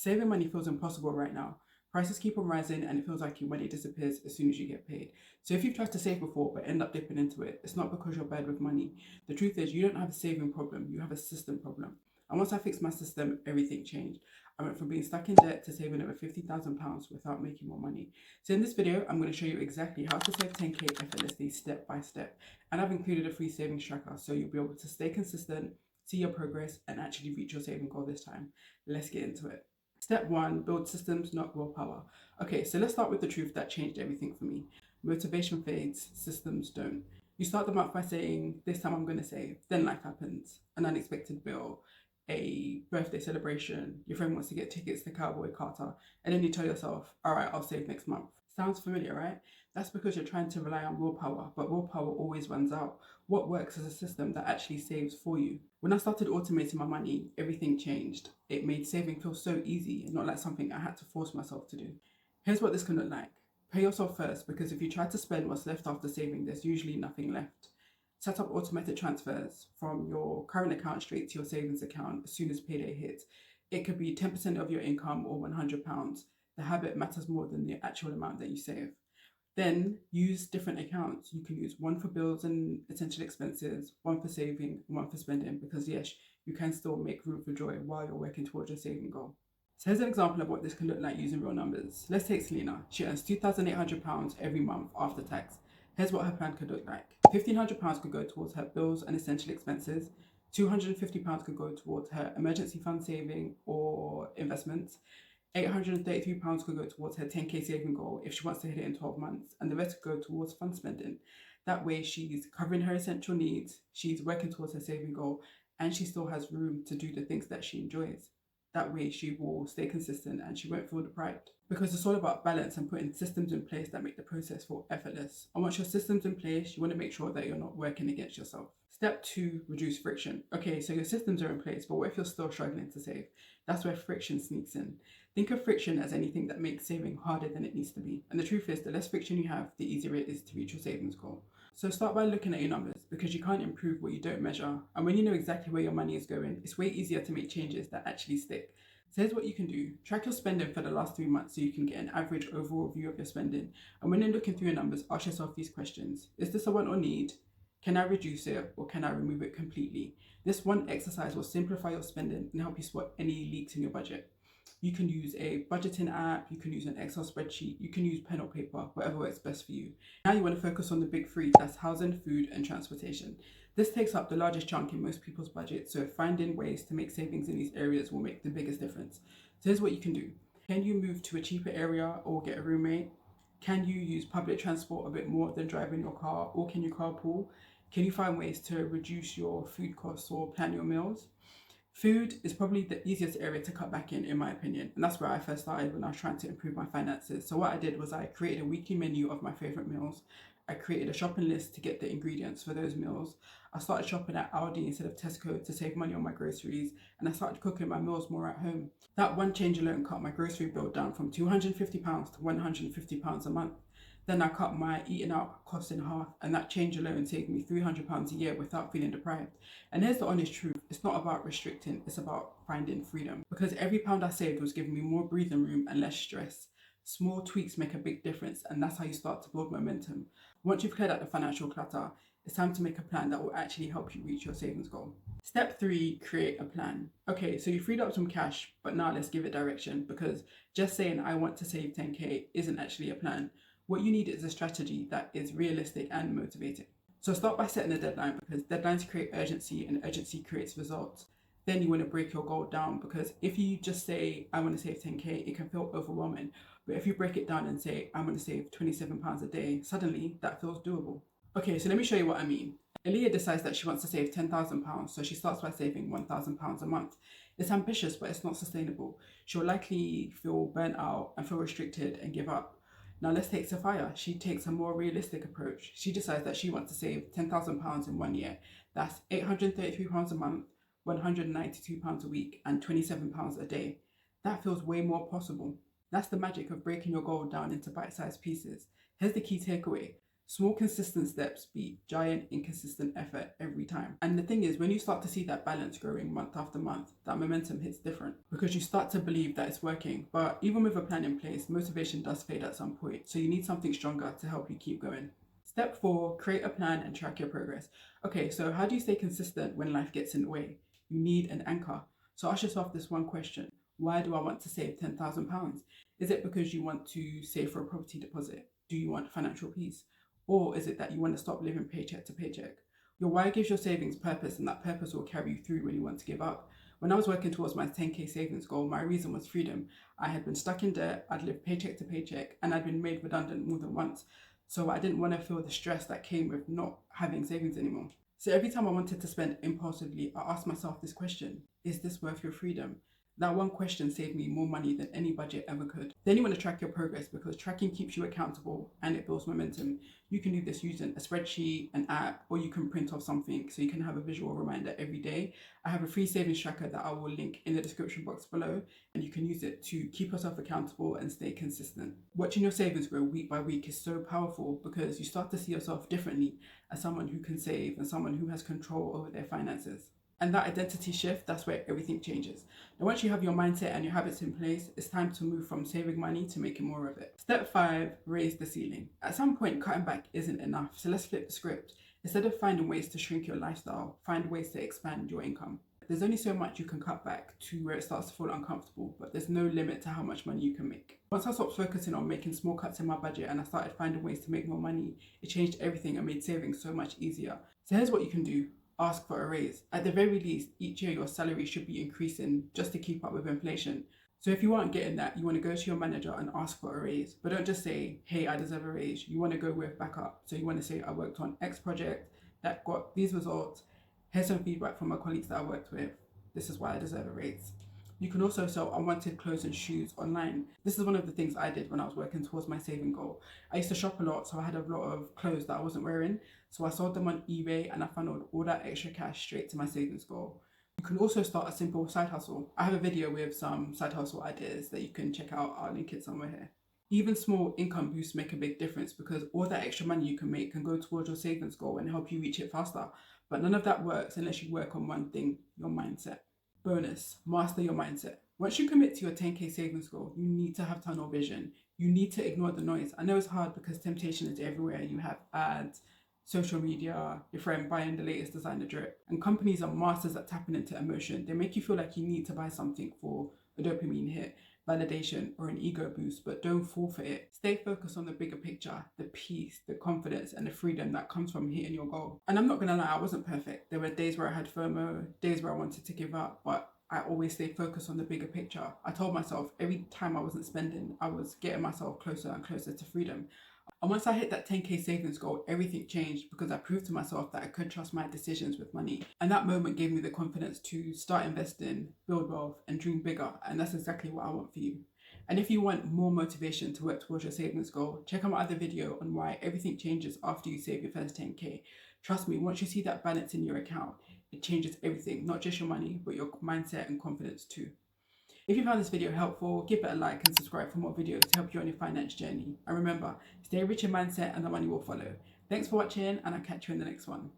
Saving money feels impossible right now. Prices keep on rising and it feels like your money disappears as soon as you get paid. So if you've tried to save before but end up dipping into it, it's not because you're bad with money. The truth is you don't have a saving problem, you have a system problem. And once I fixed my system, everything changed. I went from being stuck in debt to saving over £50,000 without making more money. So in this video, I'm going to show you exactly how to save 10k effortlessly step by step. And I've included a free savings tracker so you'll be able to stay consistent, see your progress, and actually reach your saving goal this time. Let's get into it. Step one, build systems, not willpower. Okay, so let's start with the truth that changed everything for me. Motivation fades, systems don't. You start the month by saying, this time I'm going to save. Then life happens. An unexpected bill, a birthday celebration, your friend wants to get tickets to Cowboy Carter, and then you tell yourself, all right, I'll save next month. Sounds familiar, right? That's because you're trying to rely on willpower, but willpower always runs out. What works is a system that actually saves for you. When I started automating my money, everything changed. It made saving feel so easy and not like something I had to force myself to do. Here's what this can look like. Pay yourself first, because if you try to spend what's left after saving, there's usually nothing left. Set up automated transfers from your current account straight to your savings account as soon as payday hits. It could be 10% of your income or £100. The habit matters more than the actual amount that you save. Then use different accounts. You can use one for bills and essential expenses, one for saving, and one for spending, because yes, you can still make room for joy while you're working towards your saving goal. So here's an example of what this can look like using real numbers. Let's take Selena. She earns £2,800 every month after tax. Here's what her plan could look like. £1,500 could go towards her bills and essential expenses. £250 could go towards her emergency fund saving or investments. £833 could go towards her 10k saving goal if she wants to hit it in 12 months, and the rest could go towards fund spending. That way she's covering her essential needs, she's working towards her saving goal, and she still has room to do the things that she enjoys. That way she will stay consistent and she won't feel deprived. Because it's all about balance and putting systems in place that make the process feel effortless. And once your system's in place, you want to make sure that you're not working against yourself. Step two, reduce friction. Okay, so your systems are in place, but what if you're still struggling to save? That's where friction sneaks in. Think of friction as anything that makes saving harder than it needs to be. And the truth is, the less friction you have, the easier it is to reach your savings goal. So start by looking at your numbers, because you can't improve what you don't measure. And when you know exactly where your money is going, it's way easier to make changes that actually stick. So here's what you can do. Track your spending for the last 3 months so you can get an average overall view of your spending. And when you're looking through your numbers, ask yourself these questions. Is this a want or need? Can I reduce it, or can I remove it completely? This one exercise will simplify your spending and help you spot any leaks in your budget. You can use a budgeting app, you can use an Excel spreadsheet, you can use pen or paper, whatever works best for you. Now you want to focus on the big three, that's housing, food, and transportation. This takes up the largest chunk in most people's budget, so finding ways to make savings in these areas will make the biggest difference. So here's what you can do. Can you move to a cheaper area or get a roommate? Can you use public transport a bit more than driving your car, or can you carpool? Can you find ways to reduce your food costs or plan your meals? Food is probably the easiest area to cut back in my opinion. And that's where I first started when I was trying to improve my finances. So what I did was I created a weekly menu of my favorite meals. I created a shopping list to get the ingredients for those meals. I started shopping at Aldi instead of Tesco to save money on my groceries. And I started cooking my meals more at home. That one change alone cut my grocery bill down from £250 to £150 a month. Then I cut my eating out costs in half, and that change alone saved me £300 a year without feeling deprived. And here's the honest truth, it's not about restricting, it's about finding freedom. Because every pound I saved was giving me more breathing room and less stress. Small tweaks make a big difference, and that's how you start to build momentum. Once you've cleared out the financial clutter, it's time to make a plan that will actually help you reach your savings goal. Step three, create a plan. Okay, so you freed up some cash, but now let's give it direction, because just saying I want to save 10k isn't actually a plan. What you need is a strategy that is realistic and motivating. So start by setting a deadline, because deadlines create urgency and urgency creates results. Then you want to break your goal down, because if you just say, I want to save 10k, it can feel overwhelming. But if you break it down and say, I want to save £27 a day, suddenly that feels doable. Okay, so let me show you what I mean. Aaliyah decides that she wants to save £10,000, so she starts by saving £1,000 a month. It's ambitious, but it's not sustainable. She'll likely feel burnt out and feel restricted and give up. Now let's take Sophia. She takes a more realistic approach. She decides that she wants to save £10,000 in 1 year. That's £833 a month, £192 a week, and £27 a day. That feels way more possible. That's the magic of breaking your goal down into bite-sized pieces. Here's the key takeaway. Small consistent steps beat giant inconsistent effort every time. And the thing is, when you start to see that balance growing month after month, that momentum hits different because you start to believe that it's working. But even with a plan in place, motivation does fade at some point. So you need something stronger to help you keep going. Step 4, create a plan and track your progress. Okay, so how do you stay consistent when life gets in the way? You need an anchor. So ask yourself this one question: why do I want to save £10,000? Is it because you want to save for a property deposit? Do you want financial peace? Or is it that you want to stop living paycheck to paycheck? Your why gives your savings purpose, and that purpose will carry you through when you want to give up. When I was working towards my 10k savings goal, my reason was freedom. I had been stuck in debt, I'd lived paycheck to paycheck, and I'd been made redundant more than once. So I didn't want to feel the stress that came with not having savings anymore. So every time I wanted to spend impulsively, I asked myself this question: is this worth your freedom? That one question saved me more money than any budget ever could. Then you want to track your progress because tracking keeps you accountable and it builds momentum. You can do this using a spreadsheet, an app, or you can print off something so you can have a visual reminder every day. I have a free savings tracker that I will link in the description box below, and you can use it to keep yourself accountable and stay consistent. Watching your savings grow week by week is so powerful because you start to see yourself differently as someone who can save and someone who has control over their finances. And that identity shift, that's where everything changes. Now, once you have your mindset and your habits in place, it's time to move from saving money to making more of it. Step 5, raise the ceiling. At some point, cutting back isn't enough. So let's flip the script. Instead of finding ways to shrink your lifestyle, find ways to expand your income. There's only so much you can cut back to where it starts to feel uncomfortable, but there's no limit to how much money you can make. Once I stopped focusing on making small cuts in my budget and I started finding ways to make more money, it changed everything and made saving so much easier. So here's what you can do. Ask for a raise. At the very least, each year your salary should be increasing just to keep up with inflation. So if you aren't getting that, you want to go to your manager and ask for a raise. But don't just say, hey, I deserve a raise. You want to go with backup. So you want to say, I worked on X project that got these results. Here's some feedback from my colleagues that I worked with. This is why I deserve a raise. You can also sell unwanted clothes and shoes online. This is one of the things I did when I was working towards my saving goal. I used to shop a lot, so I had a lot of clothes that I wasn't wearing. So I sold them on eBay and I funneled all that extra cash straight to my savings goal. You can also start a simple side hustle. I have a video with some side hustle ideas that you can check out. I'll link it somewhere here. Even small income boosts make a big difference because all that extra money you can make can go towards your savings goal and help you reach it faster. But none of that works unless you work on one thing: your mindset. Bonus, master your mindset. Once you commit to your 10k savings goal, you need to have tunnel vision. You need to ignore the noise. I know it's hard because temptation is everywhere. You have ads, social media, your friend buying the latest designer drip, and companies are masters at tapping into emotion. They make you feel like you need to buy something for a dopamine hit, validation, or an ego boost, but don't fall for it. Stay focused on the bigger picture, the peace, the confidence, and the freedom that comes from hitting your goal. And I'm not gonna lie, I wasn't perfect. There were days where I had FOMO, days where I wanted to give up, but I always stayed focused on the bigger picture. I told myself every time I wasn't spending, I was getting myself closer and closer to freedom. And once I hit that 10k savings goal, everything changed because I proved to myself that I could trust my decisions with money. And that moment gave me the confidence to start investing, build wealth, and dream bigger. And that's exactly what I want for you. And if you want more motivation to work towards your savings goal, check out my other video on why everything changes after you save your first 10k. Trust me, once you see that balance in your account, it changes everything, not just your money, but your mindset and confidence too. If you found this video helpful, give it a like and subscribe for more videos to help you on your finance journey. And remember, stay rich in mindset and the money will follow. Thanks for watching, and I'll catch you in the next one.